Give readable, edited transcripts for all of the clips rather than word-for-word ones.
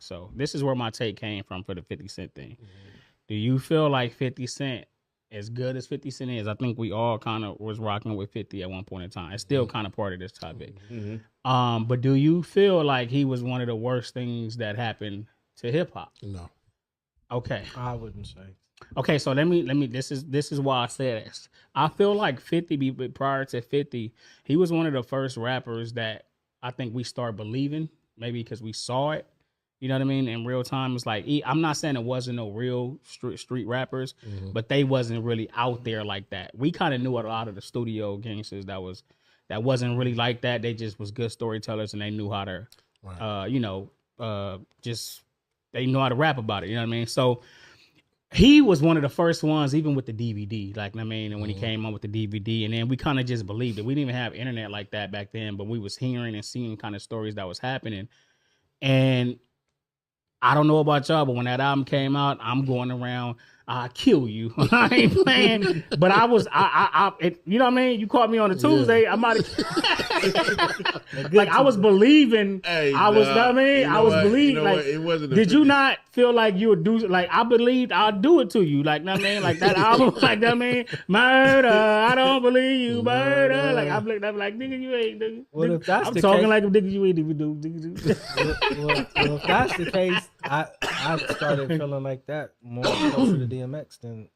So this is where my take came from for the 50 Cent thing. Do you feel like 50 Cent, as good as 50 Cent is, I think we all kind of was rocking with 50 at one point in time. It's still kind of part of this topic. But do you feel like he was one of the worst things that happened to hip hop? No. Okay. I wouldn't say. Okay, so let me. This is why I said this. I feel like 50, prior to 50, he was one of the first rappers that I think we start believing. Maybe because we saw it. You know what I mean? In real time, it's like I'm not saying it wasn't no real street rappers, but they wasn't really out there like that. We kind of knew a lot of the studio gangsters that wasn't really like that. They just was good storytellers and they knew how to, just they know how to rap about it. You know what I mean? So he was one of the first ones, even with the DVD. Like I mean, and when he came on with the DVD, and then we kind of just believed it. We didn't even have internet like that back then, but we was hearing and seeing kind of stories that was happening, and I don't know about y'all, but when that album came out, I'm going around, I kill you. I ain't playing, but I was, you know what I mean? You caught me on a Tuesday. I might have, like, I was believing. Hey, I was, I mean, I was believing. Like, it wasn't. Did you not feel like you would do? Like, I believed I'll do it to you. Like, know what I mean? Like that album, like that, I mean, murder. I don't believe you, murder. Like, I'm like, nigga, you ain't. Nigga, Well, if that's I'm the talking case, like a nigga, you ain't even do. well, if that's the case, I started feeling like that more closer to DMX than.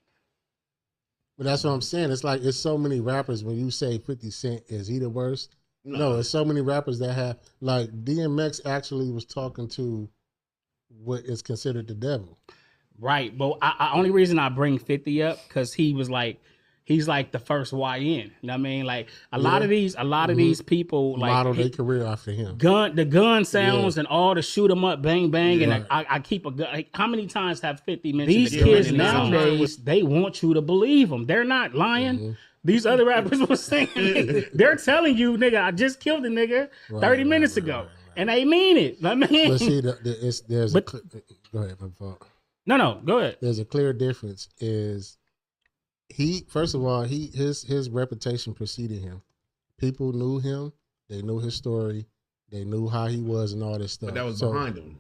But that's what I'm saying. It's like it's so many rappers. When you say 50 Cent, is he the worst? No, it's so many rappers that have, like, DMX actually was talking to what is considered the devil. Right, but I only reason I bring 50 up because he's like the first YN. You know what I mean? Like a lot of these people like model their career after him. The gun sounds and all the shoot 'em up, bang bang, and Right. I keep a gun. Like, how many times have 50 mentioned these the kids gun in his nowadays? They want you to believe them. They're not lying. These other rappers were saying they're telling you, nigga, I just killed a nigga 30 minutes ago, and they mean it. I mean, But see, go ahead, my fault. no, go ahead. There's a clear difference. Is he, first of all, his reputation preceded him. People knew him. They knew his story. They knew how he was and all this stuff. But that was behind him.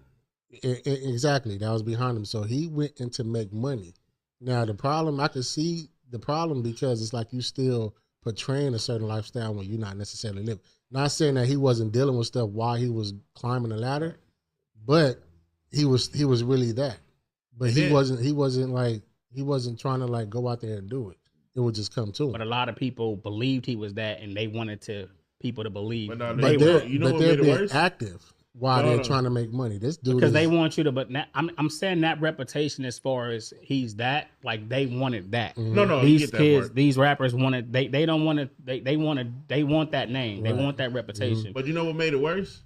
Exactly, that was behind him. So he went in to make money. Now the problem, I could see the problem because it's like you still portraying a certain lifestyle when you're not necessarily living. Not saying that he wasn't dealing with stuff while he was climbing the ladder, but he was really that. But he wasn't trying to like go out there and do it. It would just come to him. But a lot of people believed he was that, and they wanted people to believe. But no, But they're they're being active while they're trying to make money. This dude because they want you to. But I'm saying that reputation as far as he's that, like they wanted that. No, these you get kids, that part. these rappers wanted. They don't want to. They want that name. They want that reputation. But you know what made it worse?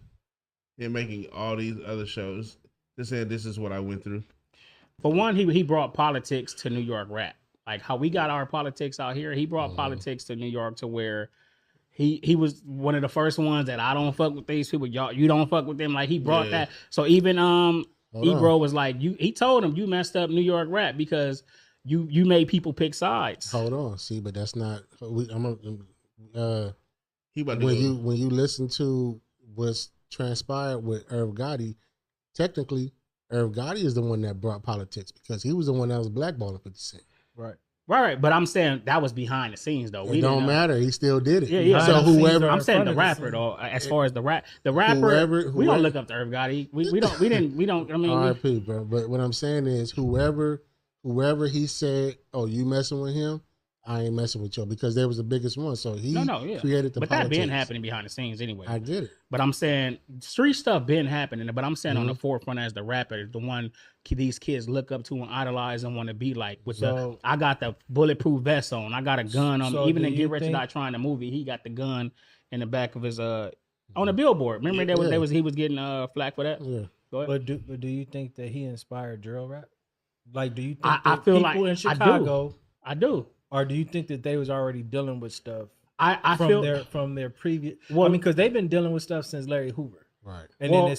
Him making all these other shows. They said this is what I went through. For one, he brought politics to New York rap. Like how we got our politics out here, he brought politics to New York to where he was one of the first ones that I don't fuck with these people. Y'all, you don't fuck with them. Like he brought that. So even Ebro was like, he told him you messed up New York rap because you made people pick sides. Hold on, see, but that's not. When You you listen to what's transpired with Irv Gotti, technically Irv Gotti is the one that brought politics because he was the one that was blackballing 50 Cent. Right. But I'm saying that was behind the scenes though. It don't matter. He still did it. Yeah. So whoever, I'm saying the rapper though, as far as the rapper, we don't look up to Irv Gotti. We don't. I mean, R.I.P. bro. But what I'm saying is, whoever he said, "Oh, you messing with him," I ain't messing with you because they was the biggest one. So he created the. But politics. that been happening behind the scenes anyway. I get it. But I'm saying street stuff been happening. But I'm saying on the forefront as the rapper, the one these kids look up to and idolize and want to be like. I got the bulletproof vest on. I got a gun on. Even in Get Rich or Die Trying the movie, he got the gun in the back of his on a billboard. Remember he was getting flack for that. Yeah. Go ahead. But do you think that he inspired drill rap? Like, do you think I feel people like in Chicago? I do. Or do you think that they was already dealing with stuff? I feel from their previous. Well, I mean, because they've been dealing with stuff since Larry Hoover, right? And then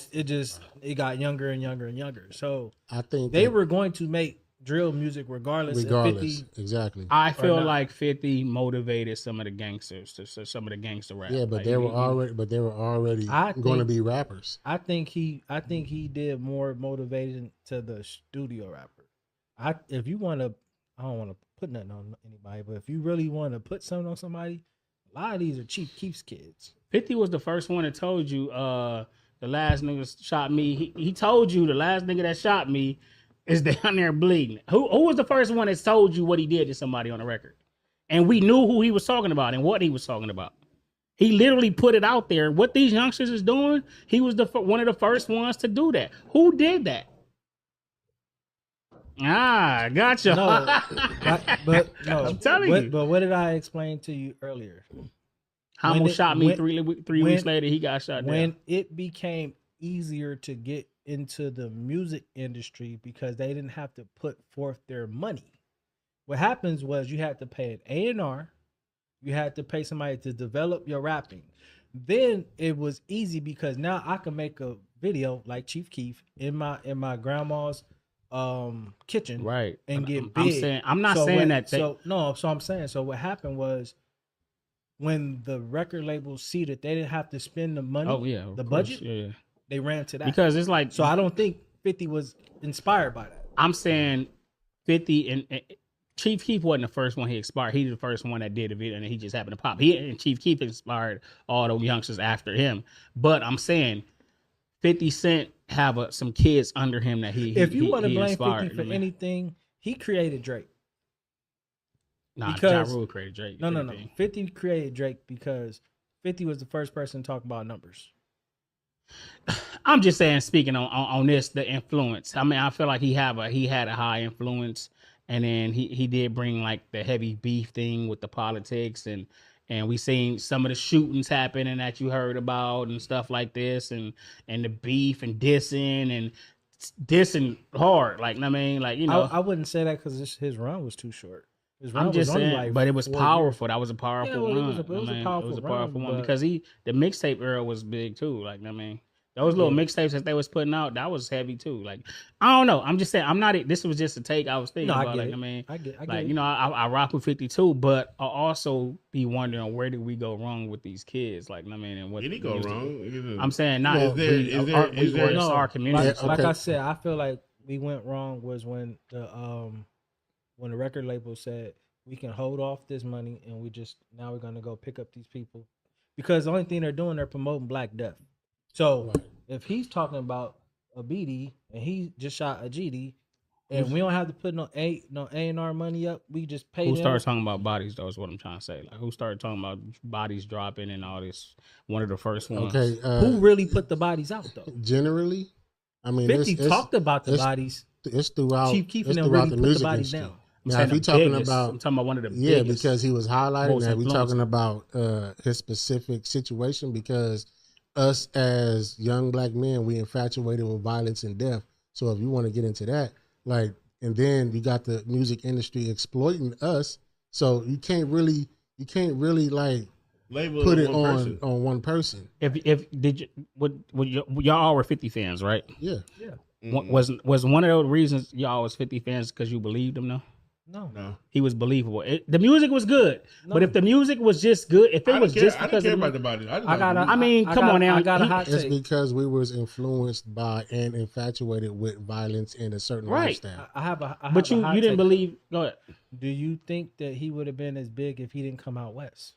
it got younger and younger and younger. So I think they were going to make drill music regardless. Regardless, 50, exactly. I feel not. like 50 motivated some of the gangsters to some of the gangster rap. Yeah, but Like, they were already I going to think- be rappers. I think he did more motivation to the studio rapper. If you want to, I don't want to put nothing on anybody, but if you really want to put something on somebody, a lot of these are Chief Keef's kids. 50 was the first one that told you the last nigga shot me. He told you the last nigga that shot me is down there bleeding. Who was the first one that told you what he did to somebody on the record? And we knew who he was talking about and what he was talking about. He literally put it out there. What these youngsters is doing, he was one of the first ones to do that. Who did that? Ah, gotcha. No, but no. I'm telling you. But what did I explain to you earlier? Hamo shot me when- 3 weeks later. He got shot When down. it became easier to get into the music industry because they didn't have to put forth their money. What happens was you had to pay an A&R, you had to pay somebody to develop your rapping. Then it was easy because now I can make a video like Chief Keef in my grandma's kitchen, Right. and get I'm big. saying I'm not So saying when- that. So I'm saying, so what happened was when the record labels see that they didn't have to spend the money, Oh yeah, of the course, budget, yeah. they ran to that. Because it's like So I don't think 50 was inspired by that. I'm saying 50 and Chief Keef wasn't the first one he inspired. He was the first one that did the video, and he just happened to pop. He and Chief Keef inspired all the youngsters after him. But I'm saying 50 Cent have some kids under him that he. If you want to he blame inspired, 50 for you know? anything, he created Drake. Nah, because- Ja Rule created Drake. No. Anything. 50 created Drake because 50 was the first person to talk about numbers. I'm just saying, speaking on this, the influence. I mean, I feel like he had a high influence, and then he did bring like the heavy beef thing with the politics, and we seen some of the shootings happening that you heard about and stuff like this, and the beef and dissing hard. Like, I mean, like, you know, I wouldn't say that because his run was too short. His run I'm just was only saying, like but it was 4 years. powerful. That was a powerful Yeah, well, run. it was a It powerful run, but- because the mixtape era was big too. Like, I mean, those little Yeah. mixtapes that they was putting out, that was heavy too. Like, I don't know. I'm just saying, I'm not. This was just a take I was thinking No, I about. get Like, it. I mean, I get like, it. you know, I rock with 52, but I also be wondering where did we go wrong with these kids? Like, I mean, and what Did he the go music- wrong? I'm saying not Well, is there- it's our community. Like, Yeah, like okay. I said, I feel like we went wrong was when the record label said we can hold off this money and now we're gonna go pick up these people because the only thing they're doing, they're promoting Black Death. So Right. if he's talking about a BD and he just shot a GD and we don't have to put no A&R money up, we just pay Who them. started talking about bodies though? Is what I'm trying to say. Like, who started talking about bodies dropping and all this? One of the first ones. Okay. Who really put the bodies out though? Generally, I mean, 50 talked about the bodies. It's throughout. Chief Keef it's and them throughout really the put the music bodies industry. down. I'm Now, saying if we the talking biggest. about, I'm talking about one of the yeah, biggest. because he was highlighting most that. We talking influencing. about his specific situation because us as young black men, we infatuated with violence and death. So if you want to get into that, like, and then you got the music industry exploiting us. So you can't really like Label put it one on person. one person. If did you would y'all all were 50 fans, right? Yeah. Was one of the reasons y'all was 50 fans because you believed him? No, No. he was believable. The music was good, No. but if the music was just good, if I it don't was care. just I because didn't care of about the, the body. I got I mean, come on now. I got a He- hot It's take. because we was influenced by and infatuated with violence in a certain Right. lifestyle. I have a but you hot didn't take. believe. Go ahead. Do you think that he would have been as big if he didn't come out west?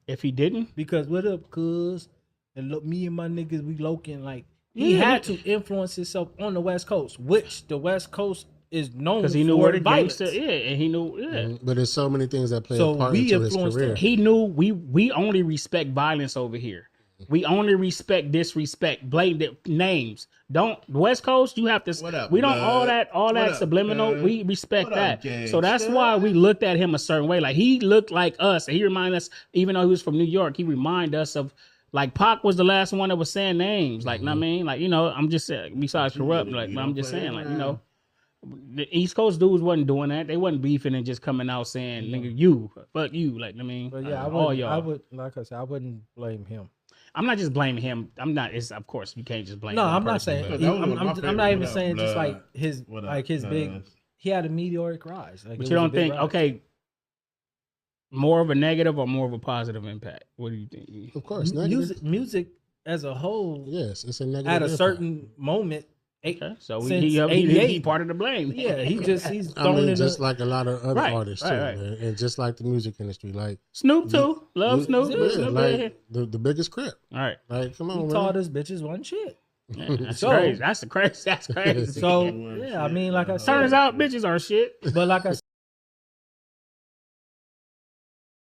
If he didn't, Because what up, cuz? And look, me and my niggas, we loking like he Yeah. had to influence himself on the West Coast, which the West Coast is known because he knew for where the violence. gangster, and he knew, But there's so many things that play So a part we into his influenced career. him. he knew we only respect violence over here. We only respect disrespect, blatant names. Don't West Coast. You have to. What up, we don't blood? all What that up, subliminal. blood? We respect What up, that. So that's gangsta? why we looked at him a certain way. Like he looked like us, and he reminded us. Even though he was from New York, he reminded us of. Like Pac was the last one that was saying names. Like, I mean, like, you know, I'm just saying. Besides corrupt, like, You but I'm don't just play saying, like, you know, around. the East Coast dudes wasn't doing that. They wasn't beefing and just coming out saying, "Nigga, you, fuck you." Like, I mean, But yeah, all I y'all. would, like I said, I wouldn't blame him. I'm not just blaming him. I'm not. It's of course you can't just blame. No, one I'm not person, saying. but- That was I'm my not favorite. even What up, saying just blood? like his What up, like his big. blood? he had a meteoric rise. Like, But it you was a don't big think rise. okay, more of a negative or more of a positive impact? What do you think? Of course, negative. Music as a whole, Yes, it's a negative. at a impact. certain moment. Okay, so Since he 88. part of the blame. Yeah, he's I thrown mean, in just the, like a lot of other Right, artists right, too, right. man, and just like the music industry, like Snoop too. Love you- Snoop. yeah, but Snoop like here. the biggest crip. All right. Like, come he on, taught man. us bitches one shit. Yeah, that's So- crazy. That's crazy. That's crazy. So Yeah. yeah, I mean, like I said, Turns out bitches are shit. but like I